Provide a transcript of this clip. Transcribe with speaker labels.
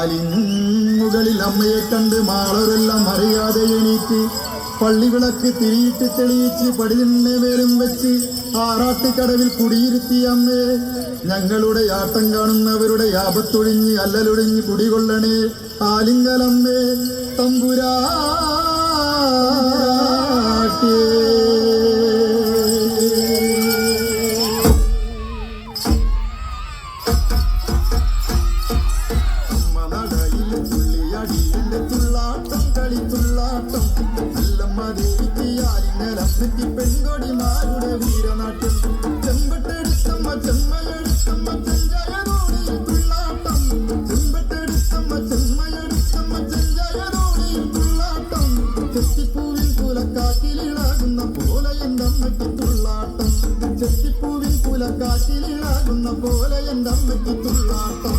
Speaker 1: ആലിമുകളിൽ അമ്മയെ കണ്ട് മാളരെല്ലാം അറിയാതെ എണീറ്റ് പള്ളിവിളക്ക് തിരിയിട്ട് തെളിയിച്ച് പടിതിന്റെ മേലും വെച്ച് ആറാട്ടുകടവിൽ കുടിയിരുത്തി അമ്മേ. ഞങ്ങളുടെ ആട്ടം കാണുന്നവരുടെ ആപത്തൊഴിഞ്ഞ് അല്ലലൊഴിഞ്ഞ് കുടികൊള്ളണേ ആലിങ്കലമ്മേ തമ്പുരാട്ടി. പെൺകൊടിമാരുടെ വീരനാട്യം ചെമ്പട്ടെടുത്തമ്മ ചെമ്മയെടുത്തമ്മ ചെഞ്ചയറോടി തുള്ളാട്ടം ചെമ്പട്ടെടുത്തമ്മ ചെമ്മയെടുത്തമ്മ ചെഞ്ചയറോടി തുള്ളാട്ടം ചെത്തിപ്പൂവിൻ കുലക്കാറ്റിലിളകുന്ന പോലെ എൻ്റെ അമ്മയ്ക്ക് തുള്ളാട്ടം ചെത്തിപ്പൂവിൻ കുലക്കാറ്റിലിളകുന്ന പോലെ എൻ്റെ അമ്മയ്ക്ക് തുള്ളാട്ടം.